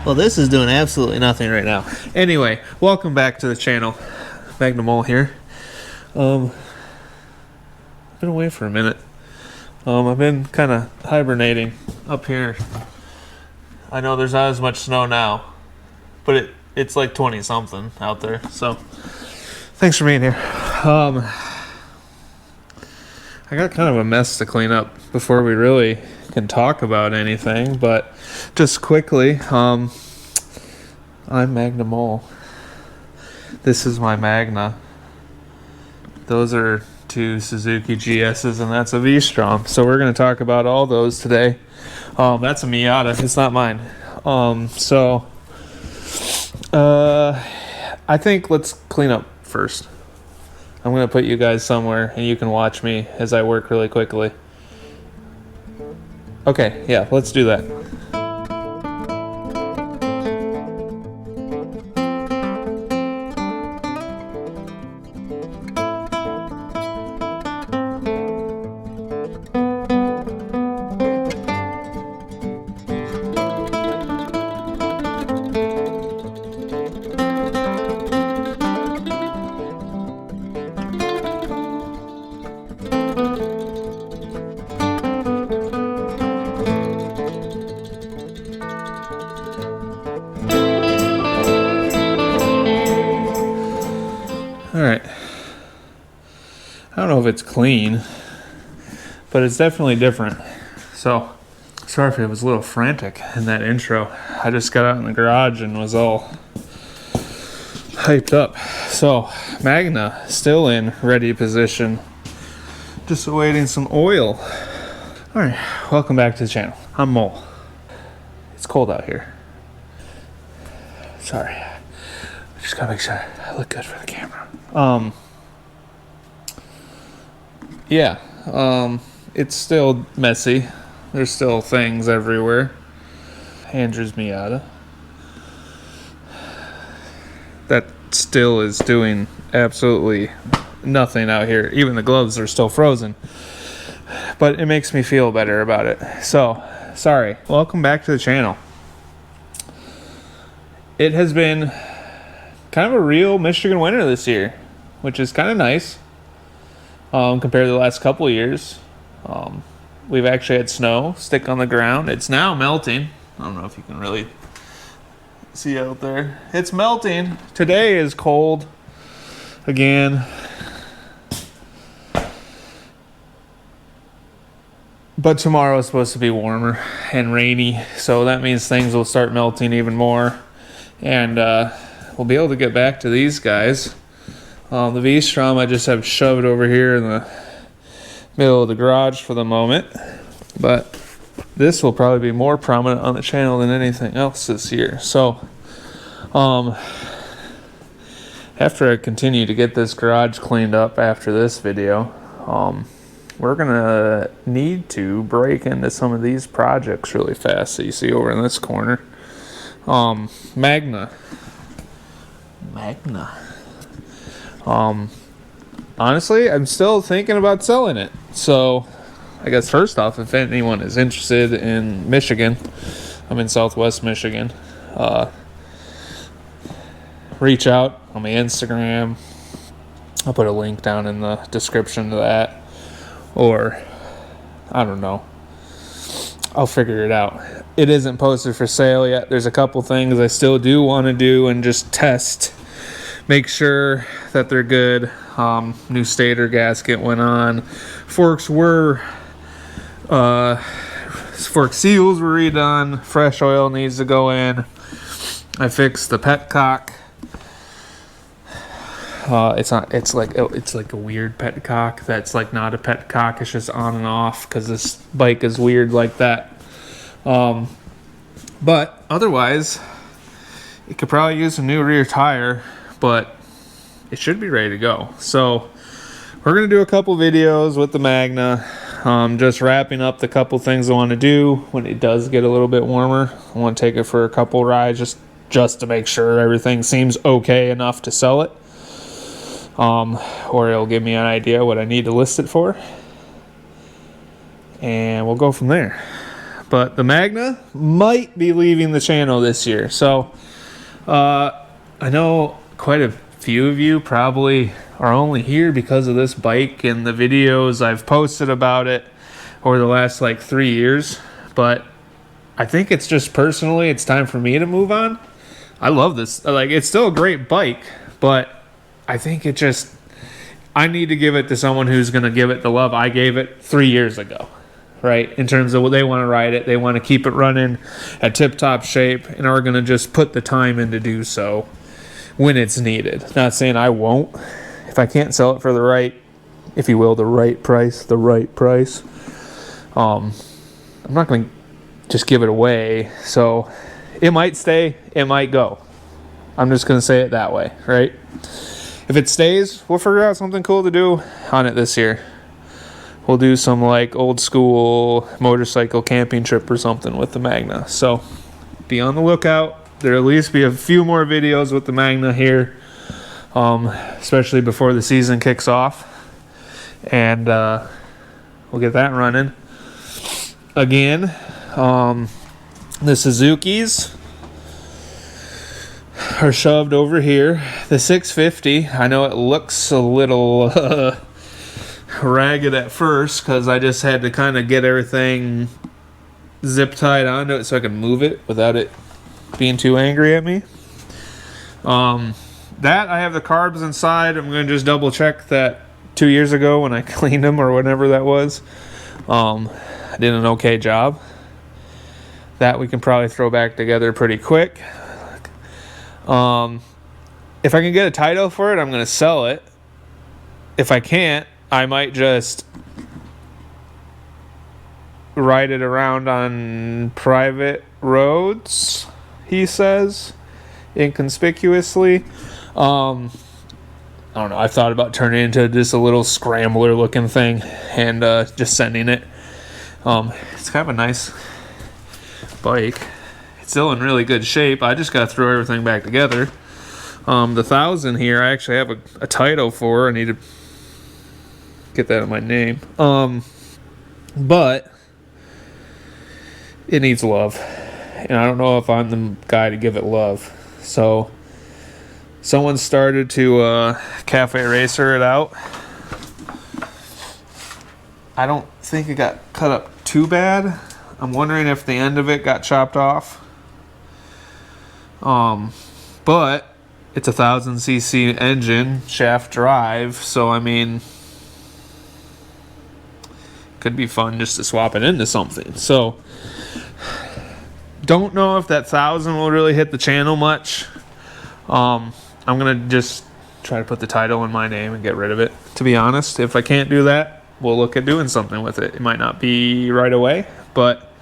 Well, this is doing absolutely nothing right now. Anyway, welcome back to the channel. Magna Mole here. I've been away for a minute. I've been kind of hibernating up here. I know there's not as much snow now, but it's like 20 something out there. So thanks for being here. I got kind of a mess to clean up before we really can talk about anything, but just quickly, I'm Magna Mole. This is my Magna. Those are two Suzuki GS's, and that's a V-Strom. So we're going to talk about all those today. That's a Miata. It's not mine. I think let's clean up first. I'm going to put you guys somewhere, and you can watch me as I work really quickly. Okay, yeah, let's do that. Alright, I don't know if it's clean, but it's definitely different. So, sorry if it was a little frantic in that intro. I just got out in the garage and was all hyped up. So, Magna, still in ready position, just awaiting some oil. Alright, welcome back to the channel. I'm Mole. It's cold out here. Sorry. Just gotta make sure I look good for the camera. It's still messy. There's still things everywhere. Andrew's Miata. That still is doing absolutely nothing out here. Even the gloves are still frozen. But it makes me feel better about it. So, sorry. Welcome back to the channel. It has been kind of a real Michigan winter this year, which is kind of nice compared to the last couple of years. We've actually had snow stick on the ground. It's now melting. I don't know if you can really see out there. It's melting. Today is cold again. But tomorrow is supposed to be warmer and rainy, so that means things will start melting even more. And we'll be able to get back to these guys. The V-Strom I just have shoved over here in the middle of the garage for the moment. But this will probably be more prominent on the channel than anything else this year. So, after I continue to get this garage cleaned up after this video, we're going to need to break into some of these projects really fast that you see over in this corner. Magna. Honestly, I'm still thinking about selling it. So, I guess first off, if anyone is interested in Michigan, I'm in Southwest Michigan, reach out on my Instagram. I'll put a link down in the description to that. Or, I don't know. I'll figure it out. It isn't posted for sale yet. There's a couple things I still do want to do and just test. Make sure that they're good. New stator gasket went on. Fork seals were redone. Fresh oil needs to go in. I fixed the petcock. It's like a weird petcock that's like not a petcock. It's just on and off because this bike is weird like that. But otherwise, it could probably use a new rear tire, but it should be ready to go. So we're going to do a couple videos with the Magna, just wrapping up the couple things I want to do when it does get a little bit warmer. I want to take it for a couple rides just to make sure everything seems okay enough to sell it. Or it'll give me an idea what I need to list it for. And we'll go from there. But the Magna might be leaving the channel this year. So I know quite a few of you probably are only here because of this bike and the videos I've posted about it over the last like 3 years. But I think it's just personally, it's time for me to move on. I love this. Like, it's still a great bike, but I think I need to give it to someone who's going to give it the love I gave it 3 years ago, right? In terms of what they want to ride it, they want to keep it running at tip-top shape, and are going to just put the time in to do so when it's needed. Not saying I won't. If I can't sell it for the right, if you will, the right price, I'm not going to just give it away. So it might stay, it might go. I'm just going to say it that way, right? If it stays, we'll figure out something cool to do on it this year. We'll do some like old school motorcycle camping trip or something with the Magna. So be on the lookout. There'll at least be a few more videos with the Magna here, especially before the season kicks off. And we'll get that running. Again, the Suzuki's are shoved over here. The 650, I know it looks a little ragged at first because I just had to kind of get everything zip tied onto it so I could move it without it being too angry at me. That I have the carbs inside. I'm going to just double check that 2 years ago when I cleaned them or whatever that was. I did an okay job. That we can probably throw back together pretty quick. If I can get a title for it, I'm going to sell it. If I can't, I might just ride it around on private roads, he says, inconspicuously. I don't know. I thought about turning it into just a little scrambler looking thing and just sending it. It's kind of a nice bike. It's still in really good shape. I just got to throw everything back together. The 1000 here, I actually have a title for. I need to get that in my name. But it needs love. And I don't know if I'm the guy to give it love. So someone started to cafe racer it out. I don't think it got cut up too bad. I'm wondering if the end of it got chopped off. But it's a 1000cc engine, shaft drive, so I mean, could be fun just to swap it into something. So don't know if that 1000 will really hit the channel much. I'm gonna just try to put the title in my name and get rid of it, to be honest. If I can't do that, we'll look at doing something with it. It might not be right away, but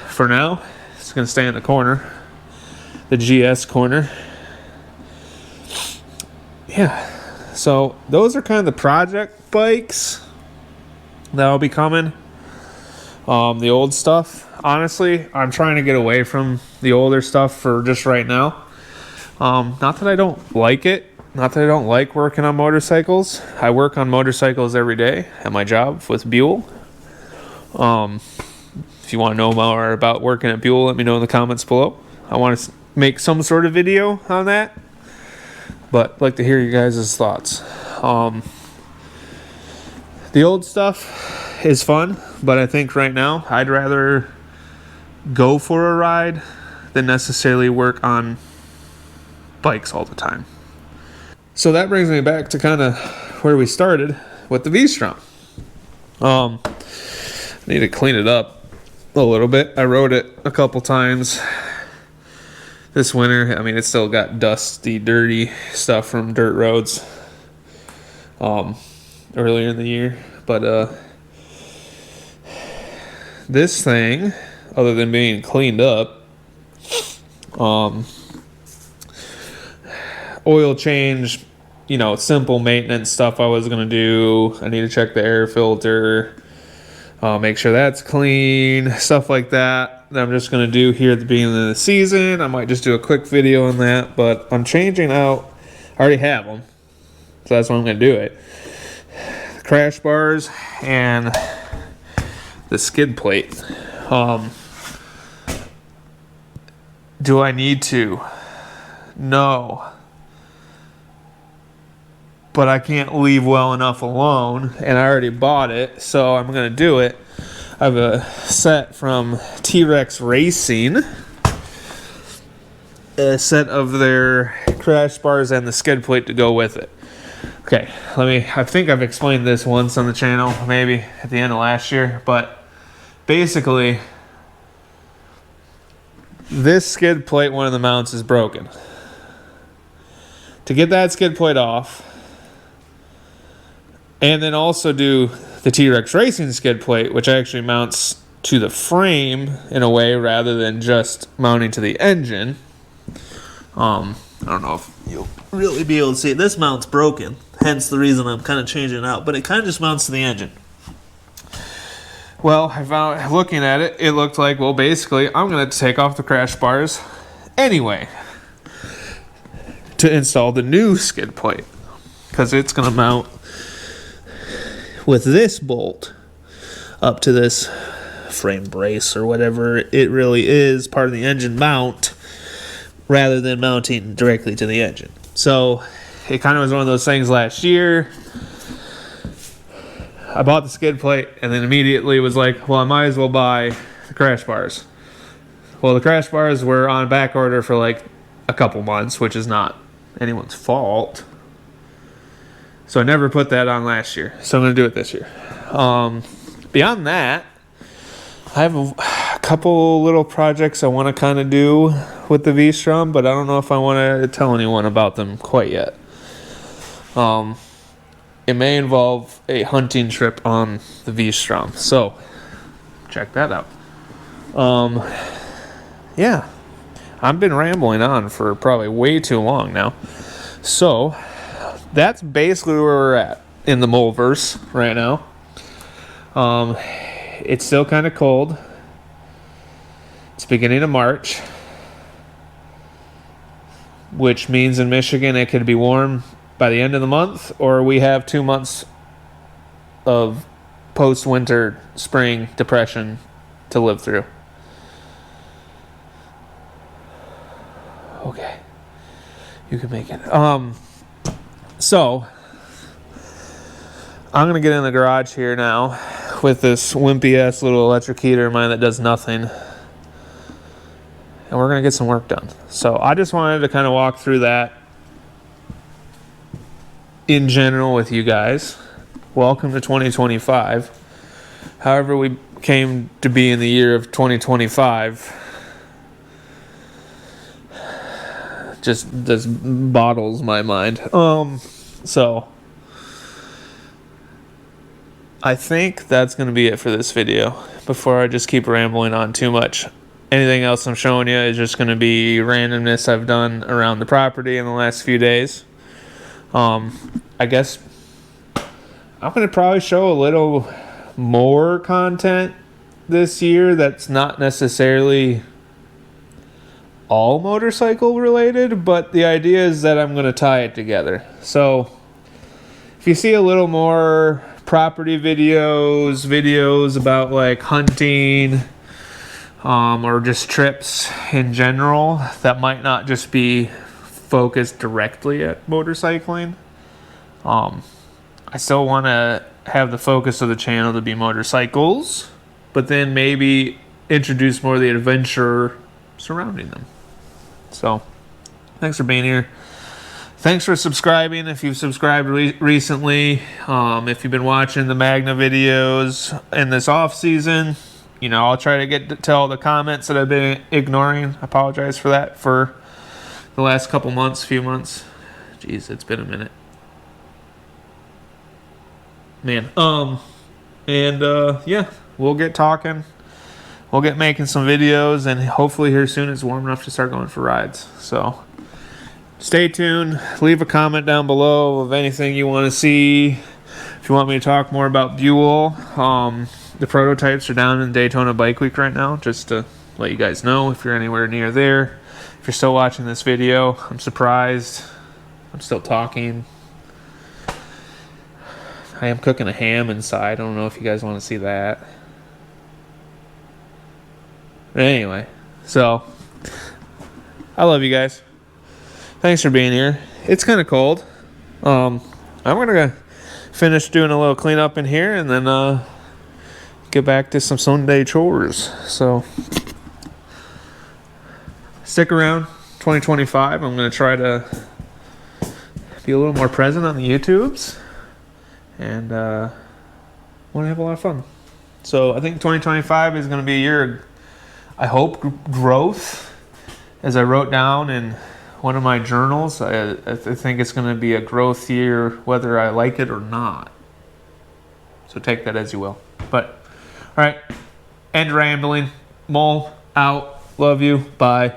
for now, it's gonna stay in the corner, the GS corner. Yeah, so those are kind of the project bikes that'll be coming. The old stuff, honestly, I'm trying to get away from the older stuff for just right now. Not that I don't like it, not that I don't like working on motorcycles. I work on motorcycles every day at my job with Buell. If you want to know more about working at Buell, let me know in the comments below. I want to make some sort of video on that, but I'd like to hear you guys' thoughts. The old stuff is fun, but I think right now I'd rather go for a ride than necessarily work on bikes all the time. So that brings me back to kind of where we started with the V-Strom. I need to clean it up a little bit. I rode it a couple times this winter. I mean, it's still got dusty, dirty stuff from dirt roads earlier in the year. But this thing, other than being cleaned up, oil change, simple maintenance stuff I was going to do. I need to check the air filter, make sure that's clean, stuff like that I'm just going to do here at the beginning of the season. I might just do a quick video on that, but I'm changing out, I already have them, so that's why I'm going to do it. The crash bars and the skid plate. Do I need to? No. But I can't leave well enough alone, and I already bought it, so I'm going to do it. I have a set from T-Rex Racing, a set of their crash bars and the skid plate to go with it. Okay, I think I've explained this once on the channel, maybe at the end of last year, but basically, this skid plate, one of the mounts is broken. To get that skid plate off, and then also do the T-Rex Racing skid plate, which actually mounts to the frame in a way rather than just mounting to the engine. I don't know if you'll really be able to see it. This mount's broken, hence the reason I'm kind of changing it out, but it kind of just mounts to the engine. Well, I found, looking at it, it looked like, well, basically, I'm going to take off the crash bars anyway to install the new skid plate, because it's going to mount with this bolt up to this frame brace or whatever it really is, part of the engine mount, rather than mounting directly to the engine. So it kind of was one of those things last year. I bought the skid plate and then immediately was like, well, I might as well buy the crash bars. Well, the crash bars were on back order for like a couple months, which is not anyone's fault. So I never put that on last year. So I'm going to do it this year. Beyond that, I have a couple little projects I want to kind of do with the V-Strom, but I don't know if I want to tell anyone about them quite yet. It may involve a hunting trip on the V-Strom, so check that out. Yeah, I've been rambling on for probably way too long now. So that's basically where we're at in the Moleverse right now. It's still kind of cold. It's beginning of March, which means in Michigan it could be warm by the end of the month, or we have 2 months of post-winter spring depression to live through. Okay, you can make it. So I'm gonna get in the garage here now with this wimpy ass little electric heater of mine that does nothing, and we're gonna get some work done. So I just wanted to kind of walk through that in general with you guys. Welcome to 2025. However we came to be in the year of 2025 just boggles my mind. So I think that's going to be it for this video before I just keep rambling on too much. Anything else I'm showing you is just going to be randomness I've done around the property in the last few days. I guess I'm going to probably show a little more content this year that's not necessarily all motorcycle related, but the idea is that I'm going to tie it together. So if you see a little more property videos about like hunting, or just trips in general that might not just be focused directly at motorcycling, I still want to have the focus of the channel to be motorcycles, but then maybe introduce more of the adventure surrounding them. So thanks for being here. Thanks for subscribing if you've subscribed recently. If you've been watching the Magna videos in this off season, I'll try to get to all the comments that I've been ignoring. I apologize for that for the last few months. Jeez, it's been a minute. Man. Yeah, we'll get talking. We'll get making some videos, and hopefully here soon it's warm enough to start going for rides. So stay tuned. Leave a comment down below of anything you want to see. If you want me to talk more about Buell, the prototypes are down in Daytona Bike Week right now, just to let you guys know if you're anywhere near there. If you're still watching this video, I'm surprised. I'm still talking. I am cooking a ham inside. I don't know if you guys want to see that. But anyway, so I love you guys. Thanks for being here. It's kind of cold. I'm gonna finish doing a little cleanup in here and then get back to some Sunday chores. So stick around. 2025. I'm gonna try to be a little more present on the YouTubes, and want to have a lot of fun. So I think 2025 is going to be a year of, I hope, growth. As I wrote down in one of my journals, I think it's going to be a growth year whether I like it or not. So take that as you will. But, all right, end rambling. Mole out. Love you. Bye.